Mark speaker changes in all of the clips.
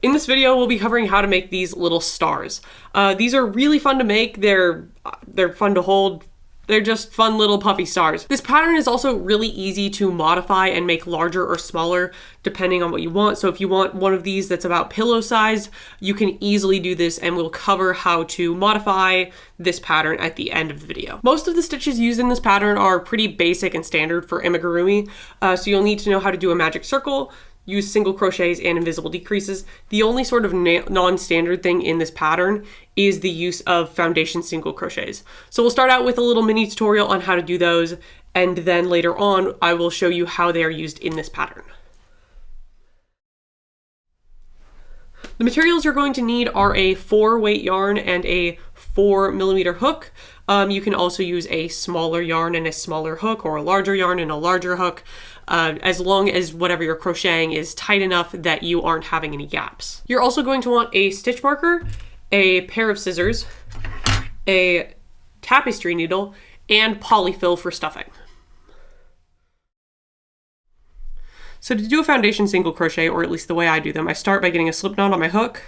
Speaker 1: In this video, we'll be covering how to make these little stars. These are really fun to make. They're fun to hold. They're just fun little puffy stars. This pattern is also really easy to modify and make larger or smaller depending on what you want. So if you want one of these that's about pillow sized, you can easily do this, and we'll cover how to modify this pattern at the end of the video. Most of the stitches used in this pattern are pretty basic and standard for amigurumi. So you'll need to know how to do a magic circle, use single crochets and invisible decreases. The only sort of non-standard thing in this pattern is the use of foundation single crochets. So we'll start out with a little mini tutorial on how to do those, and then later on I will show you how they are used in this pattern. The materials you're going to need are a 4-weight yarn and a 4mm hook. You can also use a smaller yarn and a smaller hook, or a larger yarn and a larger hook, as long as whatever you're crocheting is tight enough that you aren't having any gaps. You're also going to want a stitch marker, a pair of scissors, a tapestry needle, and polyfill for stuffing. So to do a foundation single crochet, or at least the way I do them, I start by getting a slip knot on my hook,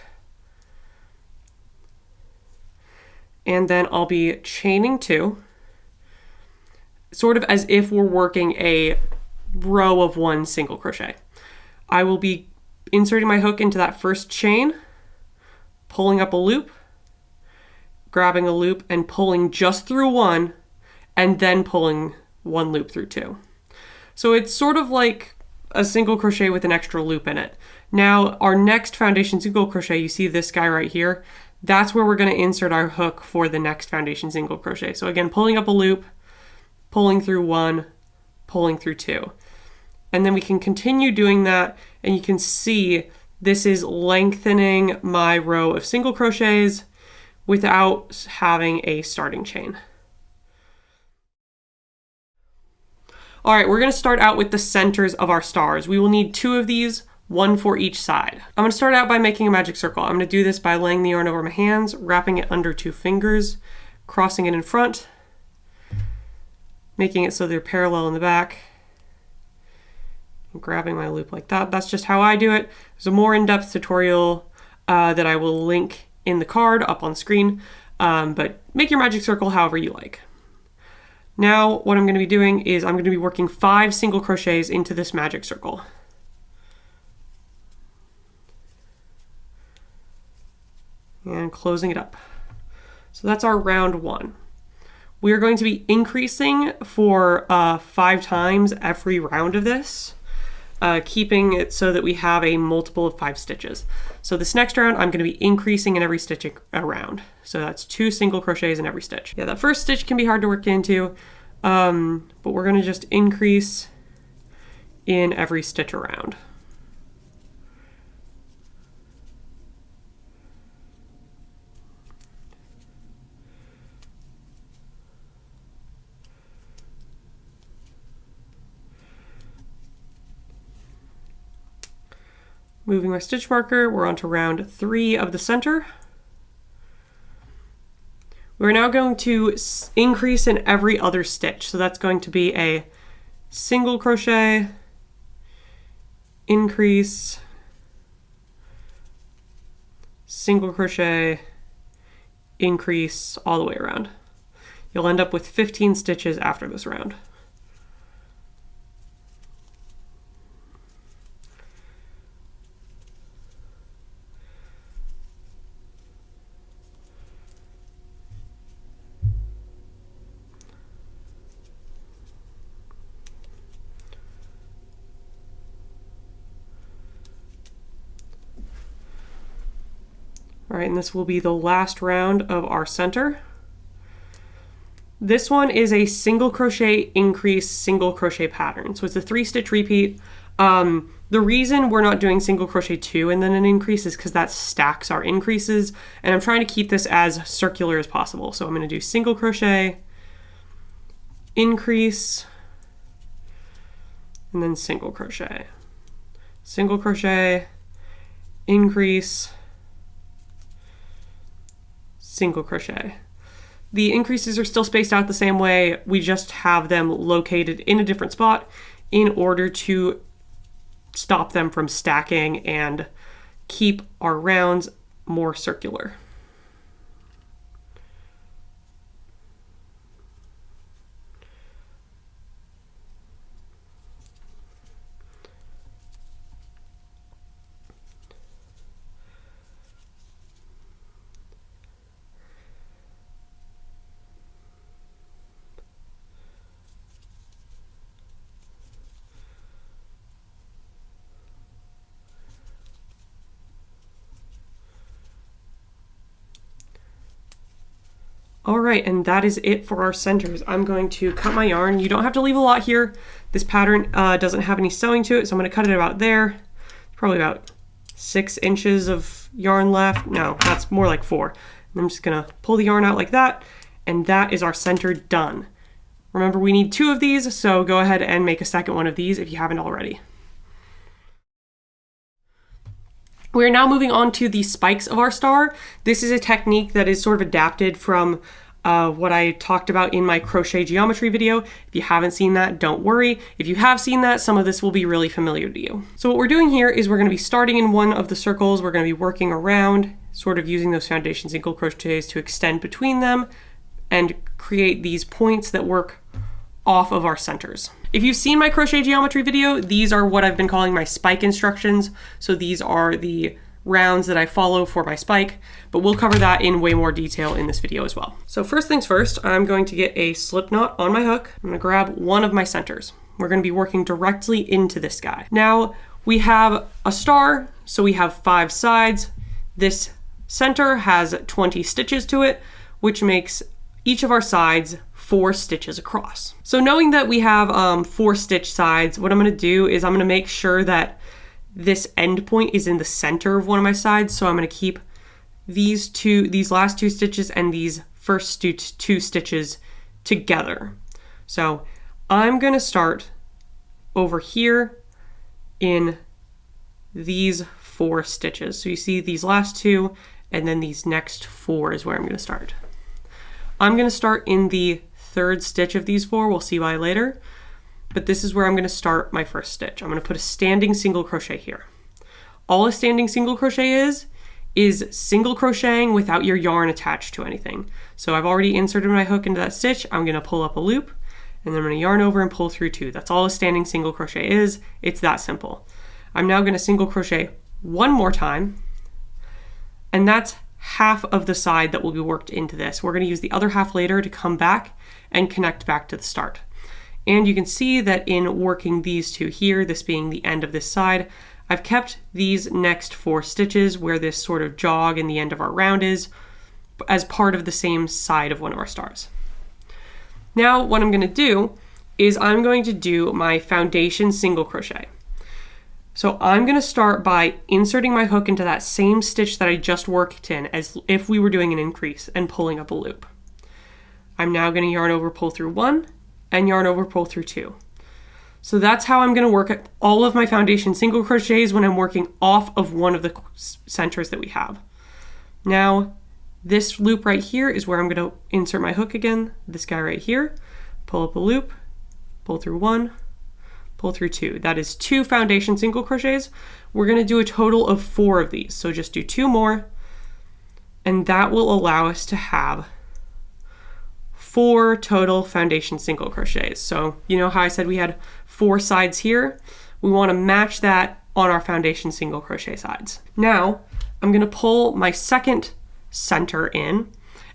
Speaker 1: and then I'll be chaining 2, sort of as if we're working a row of 1 single crochet. I will be inserting my hook into that first chain, pulling up a loop, grabbing a loop and pulling just through 1, and then pulling 1 loop through 2. So it's sort of like a single crochet with an extra loop in it. Now our next foundation single crochet, you see this guy right here, that's where we're going to insert our hook for the next foundation single crochet. So again, pulling up a loop, pulling through 1, pulling through 2. And then we can continue doing that, and you can see this is lengthening my row of single crochets without having a starting chain. All right, we're going to start out with the centers of our stars. We will need 2 of these, 1 for each side. I'm going to start out by making a magic circle. I'm going to do this by laying the yarn over my hands, wrapping it under 2 fingers, crossing it in front, making it so they're parallel in the back, and grabbing my loop like that. That's just how I do it. There's a more in-depth tutorial that I will link in the card up on screen, but make your magic circle however you like. Now what I'm going to be doing is I'm going to be working 5 single crochets into this magic circle. And closing it up. So that's our round 1. We are going to be increasing for 5 times every round of this, keeping it so that we have a multiple of 5 stitches. So this next round, I'm going to be increasing in every stitch around. So that's 2 single crochets in every stitch. Yeah, that first stitch can be hard to work into, but we're going to just increase in every stitch around. Moving my stitch marker, we're on to round 3 of the center. We're now going to increase in every other stitch. So that's going to be a single crochet, increase, single crochet, increase, all the way around. You'll end up with 15 stitches after this round. All right, and this will be the last round of our center. This one is a single crochet increase single crochet pattern. So it's a 3-stitch repeat. The reason we're not doing single crochet 2 and then an increase is because that stacks our increases, and I'm trying to keep this as circular as possible. So I'm going to do single crochet, increase, and then single crochet, increase, single crochet. The increases are still spaced out the same way, we just have them located in a different spot in order to stop them from stacking and keep our rounds more circular. All right, and that is it for our centers. I'm going to cut my yarn. You don't have to leave a lot here. This pattern doesn't have any sewing to it, so I'm going to cut it about there. Probably about 6 inches of yarn left. No, that's more like 4. And I'm just going to pull the yarn out like that, and that is our center done. Remember, we need 2 of these, so go ahead and make a second one of these if you haven't already. We're now moving on to the spikes of our star. This is a technique that is sort of adapted from what I talked about in my crochet geometry video. If you haven't seen that, don't worry. If you have seen that, some of this will be really familiar to you. So what we're doing here is we're going to be starting in one of the circles. We're going to be working around, sort of using those foundation single crochets to extend between them and create these points that work off of our centers. If you've seen my crochet geometry video, these are what I've been calling my spike instructions. So these are the rounds that I follow for my spike, but we'll cover that in way more detail in this video as well. So first things first, I'm going to get a slip knot on my hook. I'm going to grab one of my centers. We're going to be working directly into this guy. Now we have a star, so we have 5 sides. This center has 20 stitches to it, which makes each of our sides 4 stitches across. So knowing that we have 4 stitch sides, what I'm going to do is I'm going to make sure that this end point is in the center of one of my sides. So I'm going to keep these last 2 stitches and these first 2 stitches together. So I'm going to start over here in these 4 stitches. So you see these last 2 and then these next 4 is where I'm going to start. I'm going to start in the 3rd stitch of these 4. We'll see why later. But this is where I'm going to start my first stitch. I'm going to put a standing single crochet here. All a standing single crochet is single crocheting without your yarn attached to anything. So I've already inserted my hook into that stitch. I'm going to pull up a loop and then I'm going to yarn over and pull through 2. That's all a standing single crochet is. It's that simple. I'm now going to single crochet one more time, and that's half of the side that will be worked into this. We're going to use the other half later to come back and connect back to the start. And you can see that in working these 2 here, this being the end of this side, I've kept these next 4 stitches where this sort of jog in the end of our round is as part of the same side of one of our stars. Now what I'm going to do is I'm going to do my foundation single crochet. So I'm going to start by inserting my hook into that same stitch that I just worked in as if we were doing an increase and pulling up a loop. I'm now going to yarn over, pull through 1 and yarn over, pull through 2. So that's how I'm going to work at all of my foundation single crochets when I'm working off of one of the centers that we have. Now this loop right here is where I'm going to insert my hook again, this guy right here, pull up a loop, pull through 1, pull through 2. That is 2 foundation single crochets. We're going to do a total of 4 of these. So just do 2 more, and that will allow us to have 4 total foundation single crochets. So you know how I said we had 4 sides here? We want to match that on our foundation single crochet sides. Now I'm going to pull my second center in,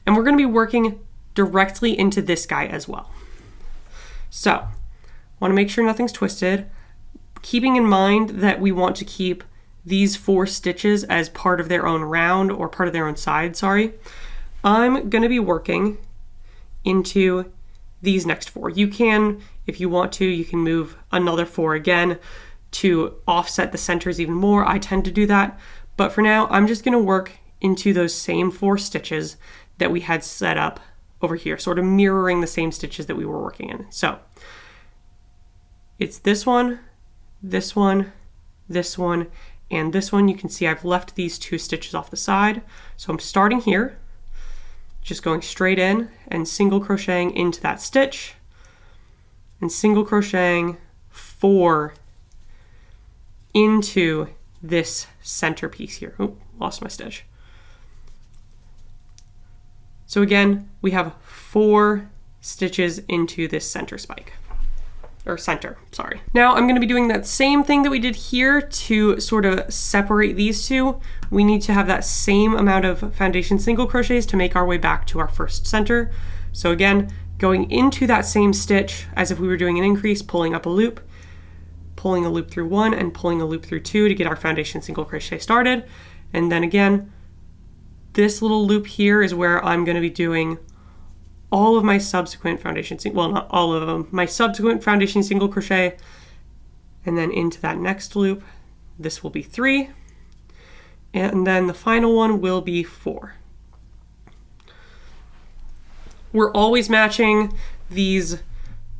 Speaker 1: and we're going to be working directly into this guy as well. So want to make sure nothing's twisted, keeping in mind that we want to keep these 4 stitches as part of their own round or part of their own side, sorry. I'm going to be working into these next 4. You can, if you want to, you can move another 4 again to offset the centers even more. I tend to do that, but for now I'm just going to work into those same 4 stitches that we had set up over here, sort of mirroring the same stitches that we were working in. So it's this one, this one, this one, and this one. You can see I've left these 2 stitches off the side. So I'm starting here, just going straight in and single crocheting into that stitch and single crocheting 4 into this center piece here. Oh, lost my stitch. So again, we have 4 stitches into this center spike, or center, sorry. Now I'm gonna be doing that same thing that we did here to sort of separate these two. We need to have that same amount of foundation single crochets to make our way back to our first center. So again, going into that same stitch as if we were doing an increase, pulling up a loop, pulling a loop through 1 and pulling a loop through 2 to get our foundation single crochet started. And then again, this little loop here is where I'm going to be doing all of my subsequent foundation, well, not all of them, my subsequent foundation single crochet, and then into that next loop. This will be 3, and then the final one will be 4. We're always matching these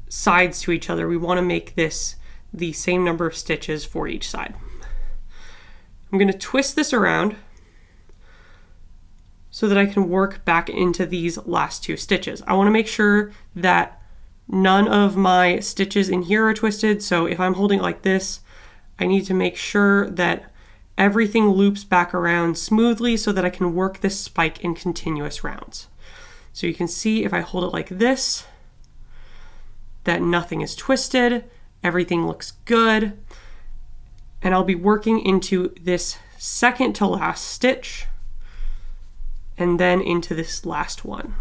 Speaker 1: sides to each other. We want to make this the same number of stitches for each side. I'm going to twist this around so that I can work back into these last 2 stitches. I want to make sure that none of my stitches in here are twisted. So if I'm holding it like this, I need to make sure that everything loops back around smoothly so that I can work this spike in continuous rounds. So you can see if I hold it like this, that nothing is twisted, everything looks good, and I'll be working into this second to last stitch and then into this last one.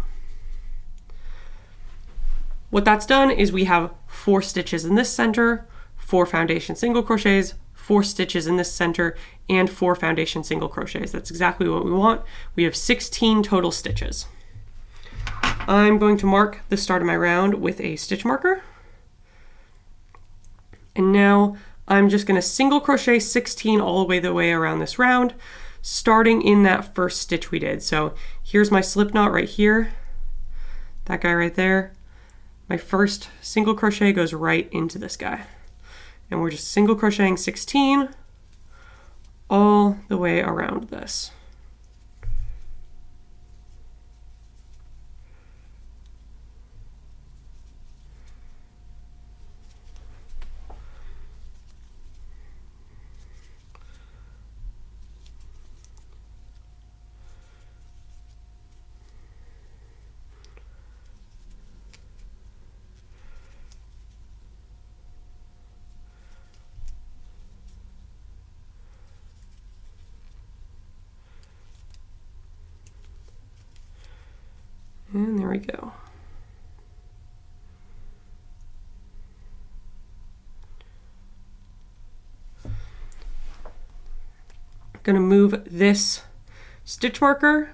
Speaker 1: What that's done is we have 4 stitches in this center, 4 foundation single crochets, 4 stitches in this center, and 4 foundation single crochets. That's exactly what we want. We have 16 total stitches. I'm going to mark the start of my round with a stitch marker. And now I'm just going to single crochet 16 all the way around this round, starting in that first stitch we did. So here's my slip knot right here, that guy right there. My first single crochet goes right into this guy. And we're just single crocheting 16 all the way around this. And there we go. I'm going to move this stitch marker,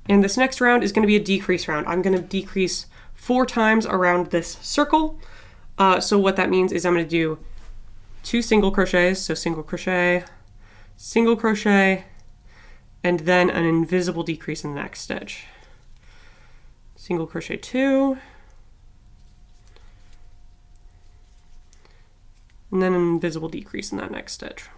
Speaker 1: and this next round is going to be a decrease round. I'm going to decrease 4 times around this circle. So what that means is I'm going to do 2 single crochets, so single crochet, and then an invisible decrease in the next stitch. Single crochet 2, and then an invisible decrease in that next stitch.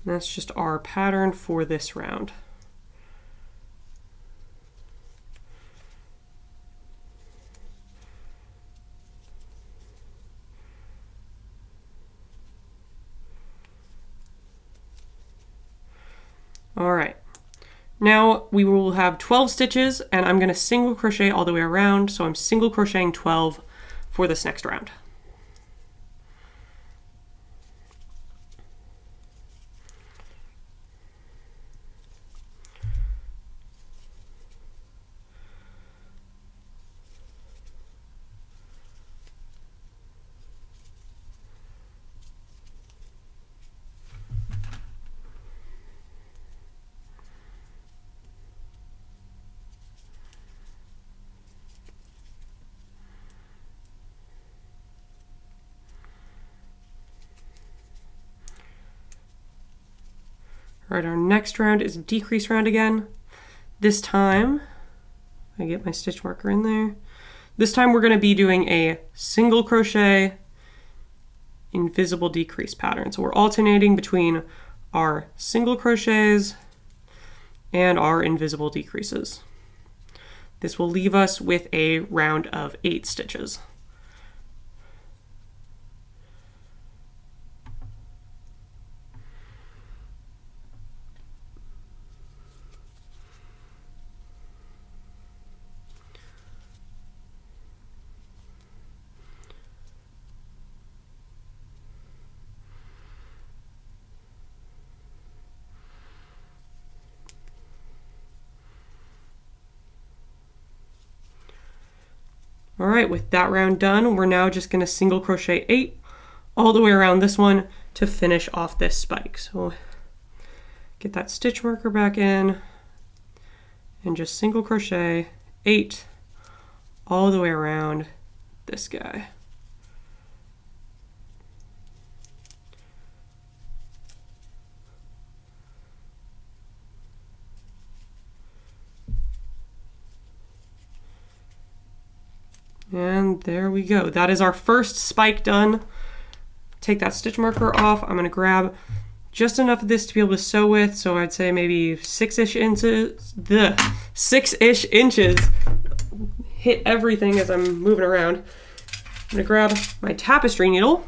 Speaker 1: And that's just our pattern for this round. All right, now we will have 12 stitches, and I'm going to single crochet all the way around, so I'm single crocheting 12 for this next round. All right, our next round is a decrease round again. This time, I get my stitch marker in there. This time we're going to be doing a single crochet, invisible decrease pattern. So we're alternating between our single crochets and our invisible decreases. This will leave us with a round of 8 stitches. All right, with that round done, we're now just gonna single crochet 8 all the way around this one to finish off this spike. So get that stitch marker back in and just single crochet 8 all the way around this guy. And there we go. That is our first spike done. Take that stitch marker off. I'm gonna grab just enough of this to be able to sew with. So I'd say maybe 6-ish inches. 6-ish inches. Hit everything as I'm moving around. I'm gonna grab my tapestry needle.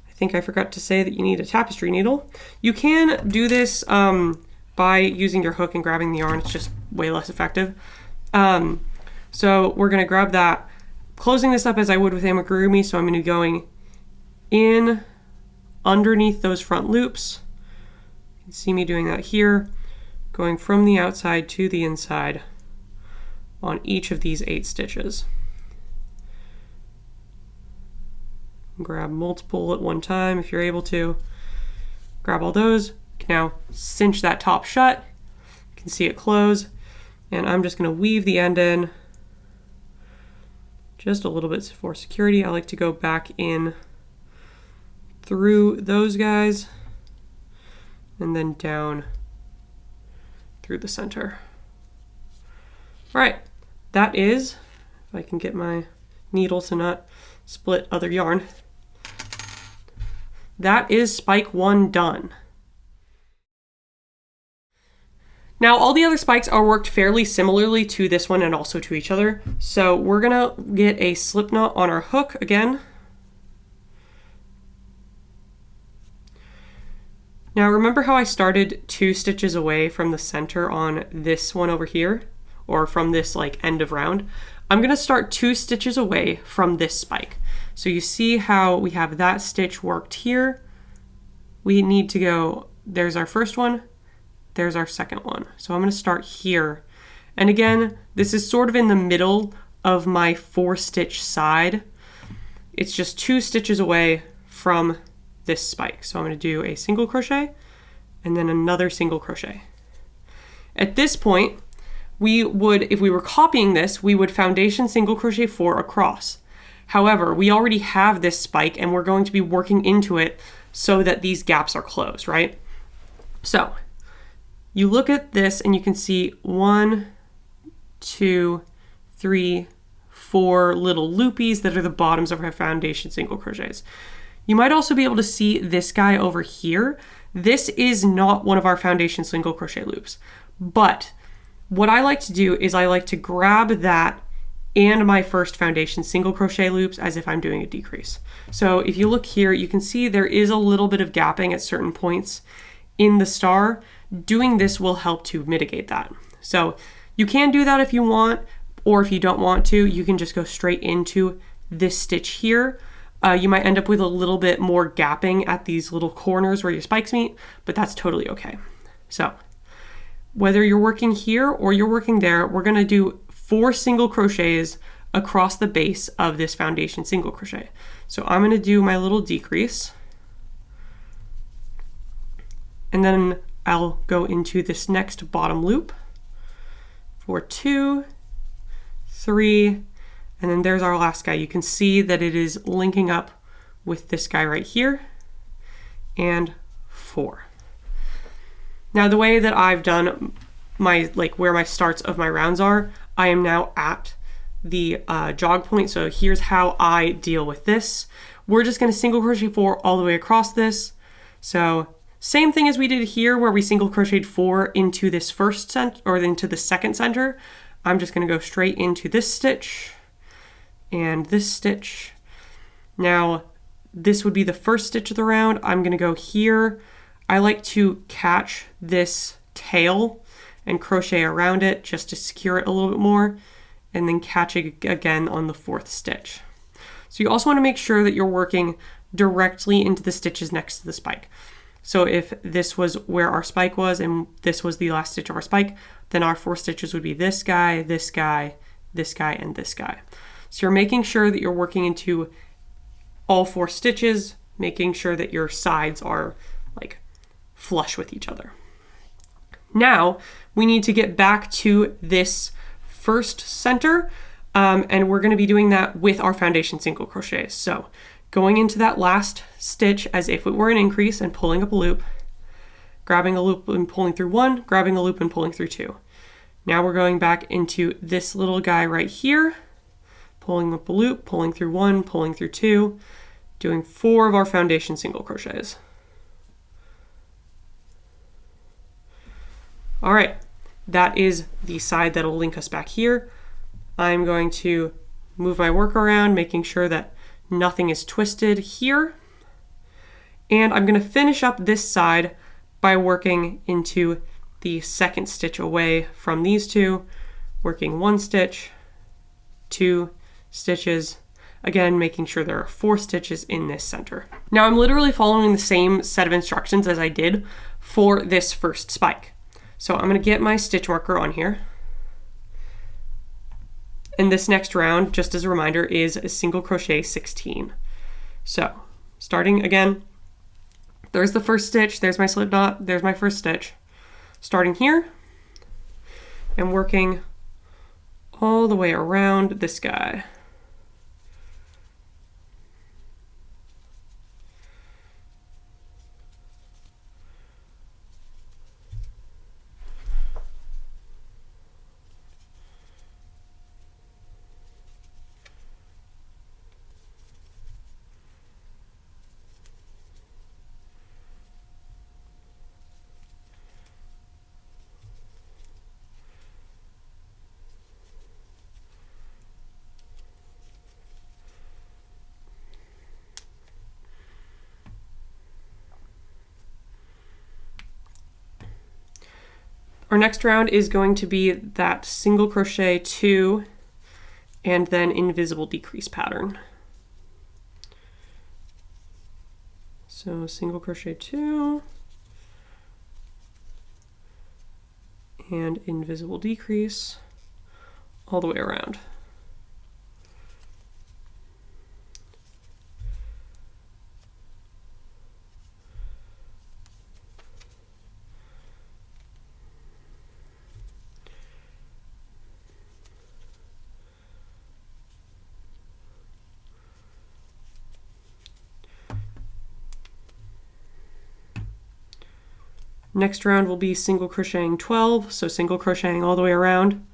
Speaker 1: I think I forgot to say that you need a tapestry needle. You can do this by using your hook and grabbing the yarn. It's just way less effective. So we're gonna grab that, closing this up as I would with amigurumi. So I'm gonna be going in underneath those front loops. You can see me doing that here, going from the outside to the inside on each of these 8 stitches. Grab multiple at one time if you're able to. Grab all those. You can now cinch that top shut. You can see it close. And I'm just gonna weave the end in just a little bit for security. I like to go back in through those guys and then down through the center. All right, that is, if I can get my needle to not split other yarn, that is spike 1 done. Now all the other spikes are worked fairly similarly to this one and also to each other. So we're gonna get a slip knot on our hook again. Now remember how I started 2 stitches away from the center on this one over here, or from this like end of round? I'm gonna start 2 stitches away from this spike. So you see how we have that stitch worked here. We need to go, there's our first one, there's our second one. So I'm gonna start here. And again, this is sort of in the middle of my 4-stitch side. It's just 2 stitches away from this spike. So I'm gonna do a single crochet and then another single crochet. At this point, we would, if we were copying this, we would foundation single crochet 4 across. However, we already have this spike and we're going to be working into it so that these gaps are closed, right? So you look at this and you can see 1, 2, 3, 4 little loopies that are the bottoms of our foundation single crochets. You might also be able to see this guy over here. This is not one of our foundation single crochet loops, but what I like to do is I like to grab that and my first foundation single crochet loops as if I'm doing a decrease. So if you look here, you can see there is a little bit of gapping at certain points in the star. Doing this will help to mitigate that. So you can do that if you want, or if you don't want to, you can just go straight into this stitch here. You might end up with a little bit more gapping at these little corners where your spikes meet, but that's totally okay. So whether you're working here or you're working there, we're gonna do 4 single crochets across the base of this foundation single crochet. So I'm gonna do my little decrease, and then I'll go into this next bottom loop for 2, 3, and then there's our last guy. You can see that it is linking up with this guy right here, and 4. Now the way that I've done my, like where my starts of my rounds are, I am now at the jog point. So here's how I deal with this. We're just gonna single crochet 4 all the way across this. So same thing as we did here where we single crocheted 4 into this first center, or into the second center. I'm just gonna go straight into this stitch and this stitch. Now this would be the first stitch of the round. I'm gonna go here. I like to catch this tail and crochet around it just to secure it a little bit more, and then catch it again on the 4th stitch. So you also want to make sure that you're working directly into the stitches next to the spike. So if this was where our spike was and this was the last stitch of our spike, then our 4 stitches would be this guy, this guy, this guy, and this guy. So you're making sure that you're working into all 4 stitches, making sure that your sides are like flush with each other. Now we need to get back to this first center, and we're going to be doing that with our foundation single crochet. So going into that last stitch as if it were an increase and pulling up a loop, grabbing a loop and pulling through 1, grabbing a loop and pulling through 2. Now we're going back into this little guy right here, pulling up a loop, pulling through 1, pulling through 2, doing 4 of our foundation single crochets. All right, that is the side that'll link us back here. I'm going to move my work around, making sure that nothing is twisted here. And I'm going to finish up this side by working into the second stitch away from these 2, working 1 stitch, 2 stitches, again making sure there are 4 stitches in this center. Now I'm literally following the same set of instructions as I did for this first spike. So I'm going to get my stitch marker on here. And this next round, just as a reminder, is a single crochet 16. So starting again, there's the first stitch, there's my slip knot, there's my first stitch. Starting here and working all the way around this guy. Our next round is going to be that single crochet 2 and then invisible decrease pattern. So single crochet 2 and invisible decrease all the way around. Next round will be single crocheting 12, so single crocheting all the way around.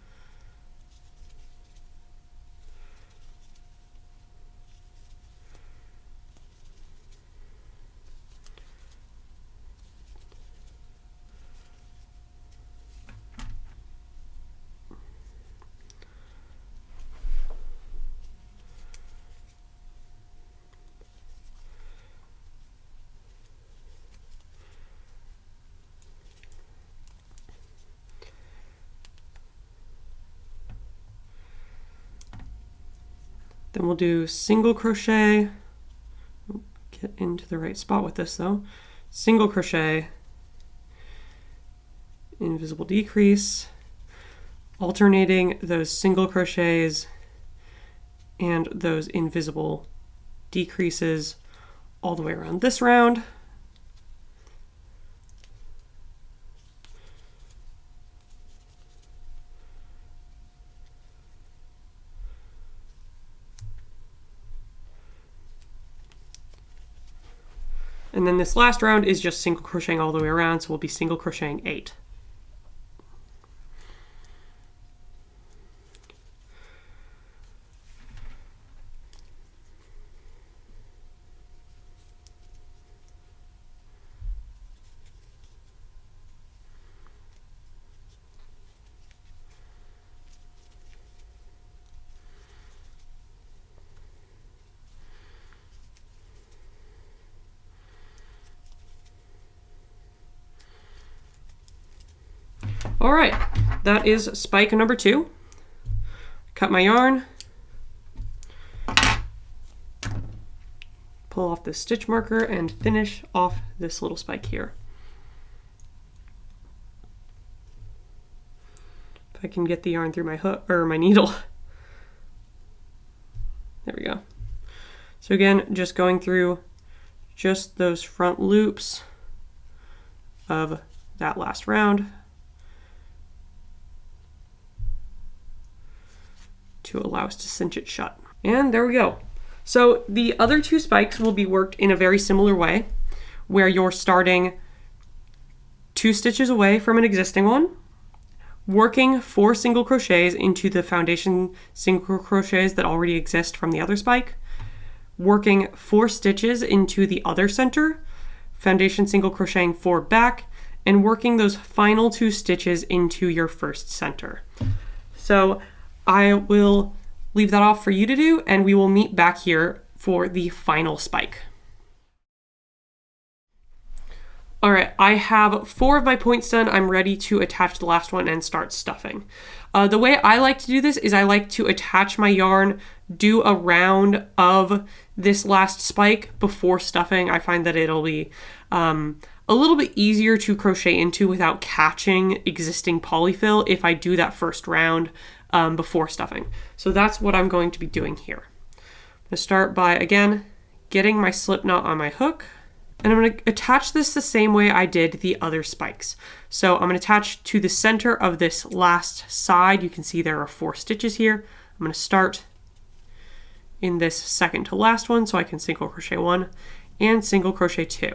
Speaker 1: Then we'll do single crochet, get into the right spot with this though, single crochet, invisible decrease, alternating those single crochets and those invisible decreases all the way around this round. And then this last round is just single crocheting all the way around, so we'll be single crocheting 8. All right, that is spike number 2. Cut my yarn, pull off this stitch marker and finish off this little spike here. If I can get the yarn through my hook or my needle. So again, just going through just those front loops of that last round to allow us to cinch it shut. And there we go. So the other two spikes will be worked in a very similar way, where you're starting 2 stitches away from an existing one, working 4 single crochets into the foundation single crochets that already exist from the other spike, working 4 stitches into the other center, foundation single crocheting 4 back, and working those final 2 stitches into your first center. So I will leave that off for you to do, and we will meet back here for the final spike. All right, I have 4 of my points done. I'm ready to attach the last one and start stuffing. The way I like to do this is I like to attach my yarn, do a round of this last spike before stuffing. I find that it'll be a little bit easier to crochet into without catching existing polyfill if I do that first round before stuffing. So that's what I'm going to be doing here. I'm going to start by, again, getting my slip knot on my hook. And I'm going to attach this the same way I did the other spikes. So I'm going to attach to the center of this last side. You can see there are 4 stitches here. I'm going to start in this second to last one so I can single crochet 1 and single crochet 2.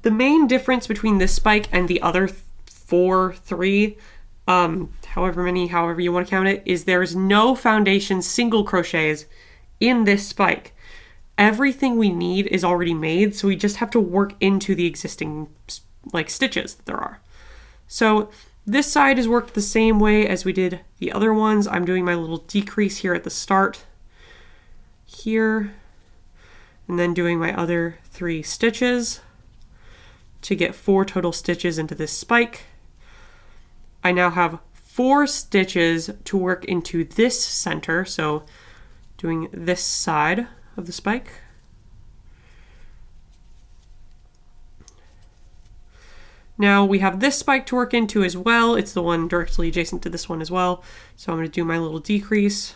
Speaker 1: The main difference between this spike and the other 3, however you want to count it, is there's no foundation single crochets in this spike. Everything we need is already made, so we just have to work into the existing stitches that there are. So this side is worked the same way as we did the other ones. I'm doing my little decrease here at the start here, and then doing my other 3 stitches to get 4 total stitches into this spike. I now have 4 stitches to work into this center, so doing this side of the spike. Now we have this spike to work into as well. It's the one directly adjacent to this one as well. So I'm going to do my little decrease.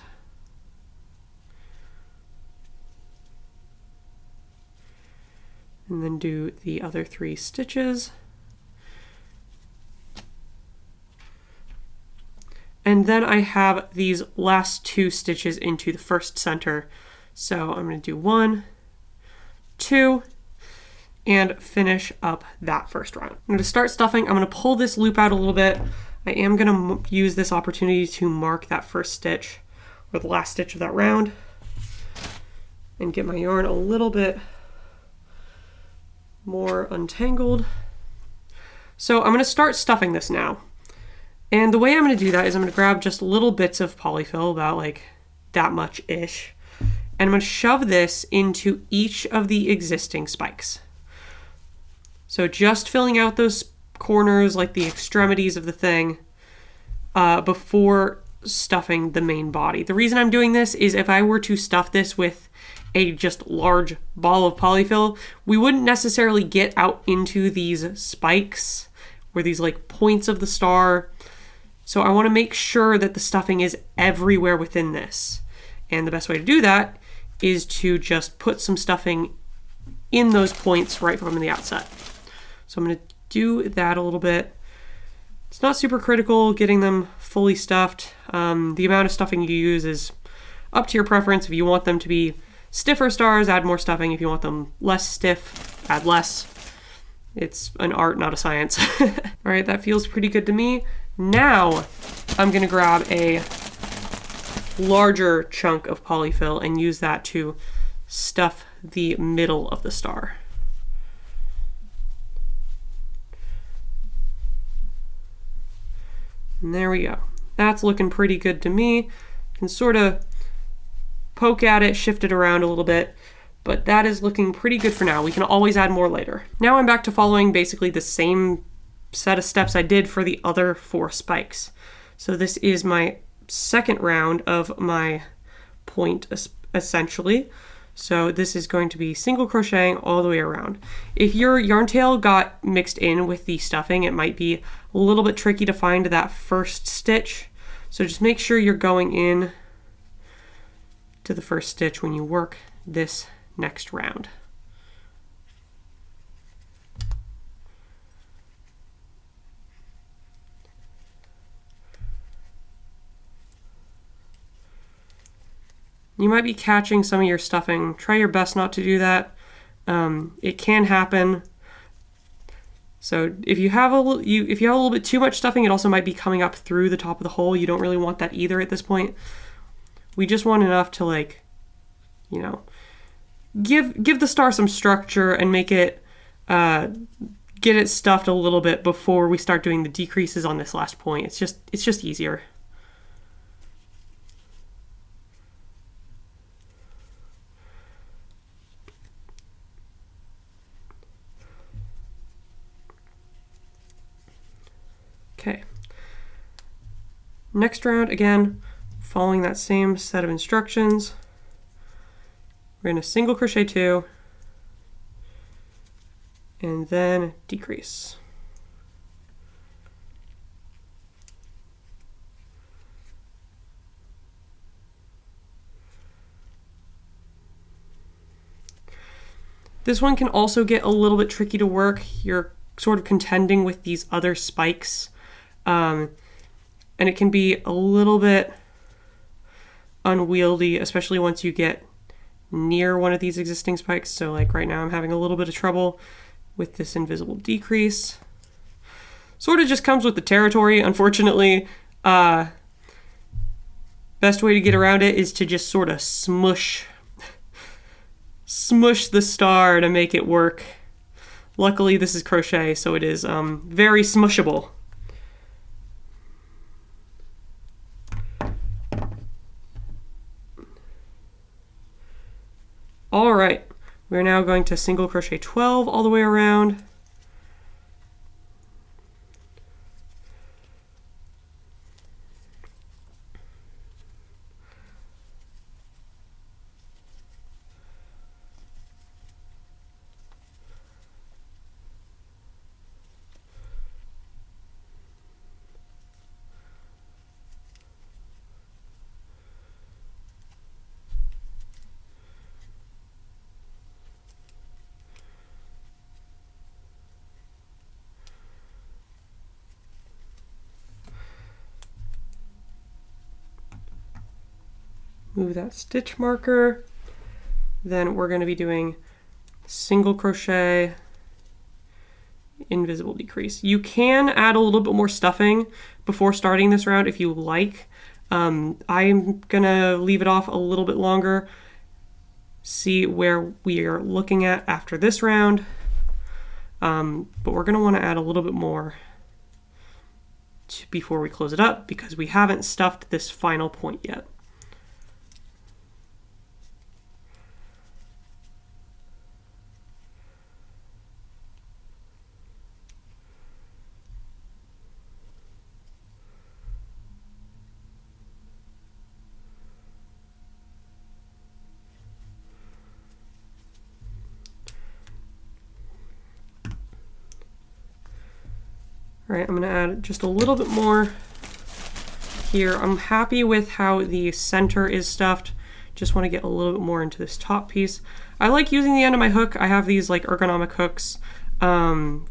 Speaker 1: And then do the other 3 stitches. And then I have these last 2 stitches into the first center. So I'm going to do 1, 2, and finish up that first round. I'm going to start stuffing. I'm going to pull this loop out a little bit. I am going to use this opportunity to mark that first stitch or the last stitch of that round and get my yarn a little bit more untangled. So I'm going to start stuffing this now. And the way I'm going to do that is I'm going to grab just little bits of polyfill, about that much-ish, and I'm going to shove this into each of the existing spikes. So just filling out those corners, the extremities of the thing, before stuffing the main body. The reason I'm doing this is if I were to stuff this with a just large ball of polyfill, we wouldn't necessarily get out into these spikes or these points of the star. So I want to make sure that the stuffing is everywhere within this. And the best way to do that is to just put some stuffing in those points right from the outset. So I'm going to do that a little bit. It's not super critical getting them fully stuffed. The amount of stuffing you use is up to your preference. If you want them to be stiffer stars, add more stuffing. If you want them less stiff, add less. It's an art, not a science. All right, that feels pretty good to me. Now I'm going to grab a larger chunk of polyfill and use that to stuff the middle of the star. And there we go. That's looking pretty good to me. You can sort of poke at it, shift it around a little bit, but that is looking pretty good for now. We can always add more later. Now I'm back to following basically the same set of steps I did for the other 4 spikes. So this is my second round of my point essentially. So this is going to be single crocheting all the way around. If your yarn tail got mixed in with the stuffing, it might be a little bit tricky to find that first stitch. So just make sure you're going in to the first stitch when you work this next round. You might be catching some of your stuffing. Try your best not to do that. It can happen. So if you have a little bit too much stuffing, it also might be coming up through the top of the hole. You don't really want that either at this point. We just want enough to, like, you know, give the star some structure and make it get it stuffed a little bit before we start doing the decreases on this last point. It's just easier. Okay. Next round, again, following that same set of instructions, we're going to single crochet 2 and then decrease. This one can also get a little bit tricky to work. You're sort of contending with these other spikes. And it can be a little bit unwieldy, especially once you get near one of these existing spikes. So like right now I'm having a little bit of trouble with this invisible decrease. Sort of just comes with the territory, unfortunately. Best way to get around it is to just sort of smush the star to make it work. Luckily this is crochet, so it is very smushable. All right, we're now going to single crochet 12 all the way around. Move that stitch marker. Then we're going to be doing single crochet, invisible decrease. You can add a little bit more stuffing before starting this round if you like. I'm gonna leave it off a little bit longer, see where we are looking at after this round. But we're gonna want to add a little bit more before we close it up because we haven't stuffed this final point yet. All right, I'm gonna add just a little bit more here. I'm happy with how the center is stuffed. Just wanna get a little bit more into this top piece. I like using the end of my hook. I have these like ergonomic hooks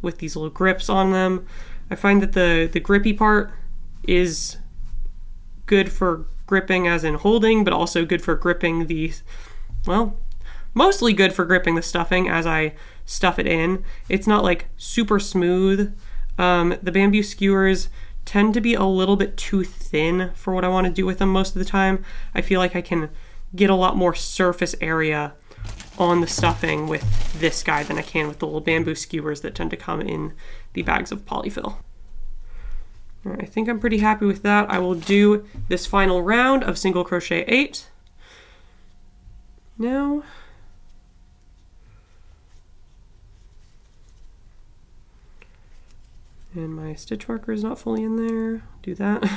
Speaker 1: with these little grips on them. I find that the grippy part is good for gripping as in holding, but also good for gripping the, well, mostly good for gripping the stuffing as I stuff it in. It's not like super smooth. The bamboo skewers tend to be a little bit too thin for what I want to do with them most of the time. I feel like I can get a lot more surface area on the stuffing with this guy than I can with the little bamboo skewers that tend to come in the bags of polyfill. All right, I think I'm pretty happy with that. I will do this final round of single crochet 8. Now, and my stitch marker is not fully in there. Do that.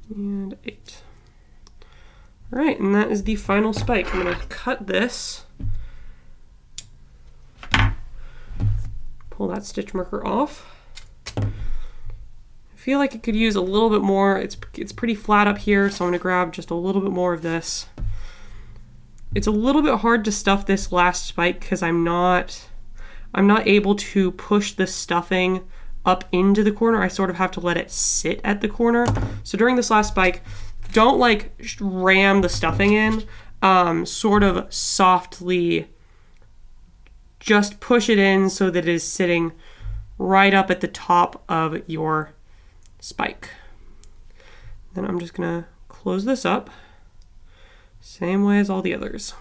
Speaker 1: And 8. All right, and that is the final spike. I'm gonna cut this, pull that stitch marker off. I feel like it could use a little bit more. It's pretty flat up here, so I'm gonna grab just a little bit more of this. It's a little bit hard to stuff this last spike because I'm not able to push the stuffing up into the corner. I sort of have to let it sit at the corner. So during this last spike, don't like ram the stuffing in, sort of softly just push it in so that it is sitting right up at the top of your spike. Then I'm just gonna close this up, same way as all the others.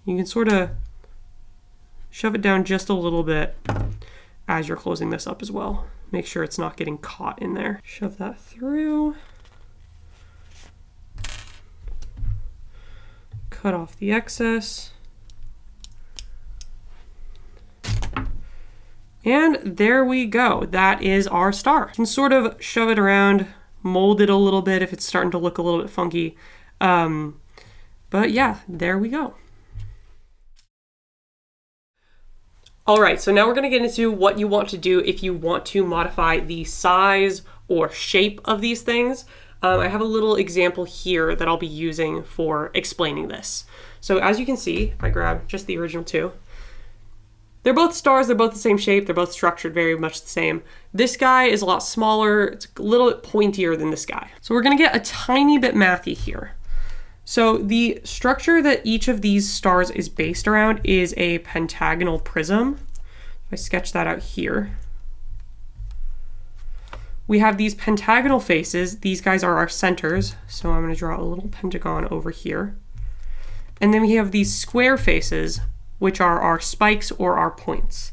Speaker 1: You can sort of shove it down just a little bit as you're closing this up as well. Make sure it's not getting caught in there. Shove that through. Cut off the excess. And there we go. That is our star. You can sort of shove it around, mold it a little bit if it's starting to look a little bit funky. But yeah, there we go. All right, so now we're gonna get into what you want to do if you want to modify the size or shape of these things. I have a little example here that I'll be using for explaining this. So as you can see, I grabbed just the original two. They're both stars, they're both the same shape, they're both structured very much the same. This guy is a lot smaller, it's a little bit pointier than this guy. So we're gonna get a tiny bit mathy here. So the structure that each of these stars is based around is a pentagonal prism. If I sketch that out here. We have these pentagonal faces. These guys are our centers. So I'm going to draw a little pentagon over here. And then we have these square faces, which are our spikes or our points.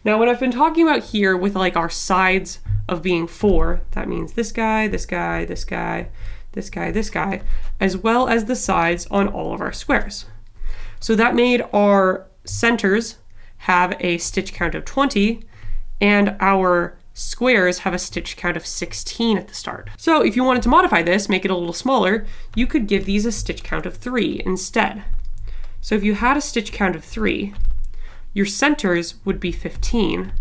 Speaker 1: Now, what I've been talking about here with like our sides of being 4, that means this guy, this guy, this guy, this guy, this guy, as well as the sides on all of our squares. So that made our centers have a stitch count of 20 and our squares have a stitch count of 16 at the start. So if you wanted to modify this, make it a little smaller, you could give these a stitch count of 3 instead. So if you had a stitch count of 3, your centers would be 15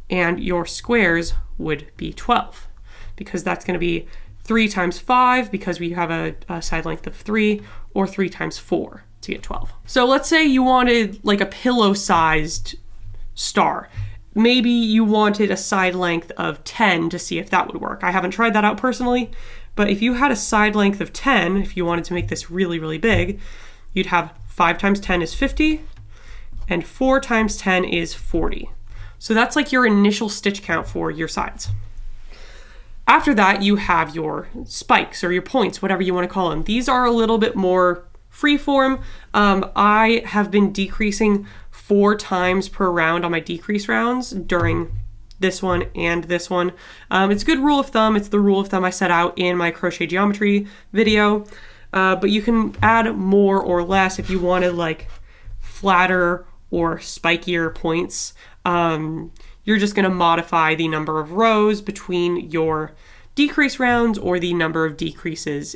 Speaker 1: and your squares would be 12, because that's going to be 3 times 5 because we have a side length of 3, or 3 times 4 to get 12. So let's say you wanted like a pillow-sized star. Maybe you wanted a side length of 10 to see if that would work. I haven't tried that out personally, but if you had a side length of 10, if you wanted to make this really, really big, you'd have 5 times 10 is 50, and 4 times 10 is 40. So that's like your initial stitch count for your sides. After that, you have your spikes or your points, whatever you want to call them. These are a little bit more freeform. I have been decreasing 4 times per round on my decrease rounds during this one and this one. It's a good rule of thumb. It's the rule of thumb I set out in my crochet geometry video, but you can add more or less if you wanted like flatter or spikier points. You're just going to modify the number of rows between your decrease rounds or the number of decreases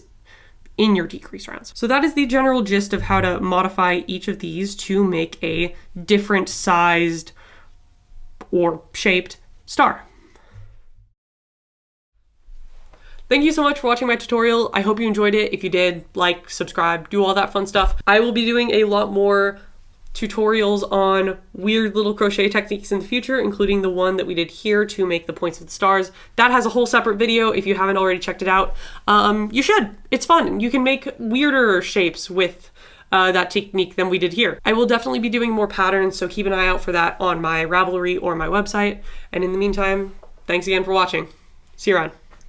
Speaker 1: in your decrease rounds. So that is the general gist of how to modify each of these to make a different sized or shaped star. Thank you so much for watching my tutorial. I hope you enjoyed it. If you did, like, subscribe, do all that fun stuff. I will be doing a lot more tutorials on weird little crochet techniques in the future, including the one that we did here to make the points of the stars. That has a whole separate video. If you haven't already checked it out, you should. It's fun. You can make weirder shapes with that technique than we did here. I will definitely be doing more patterns, so keep an eye out for that on my Ravelry or my website. And in the meantime, thanks again for watching. See you around.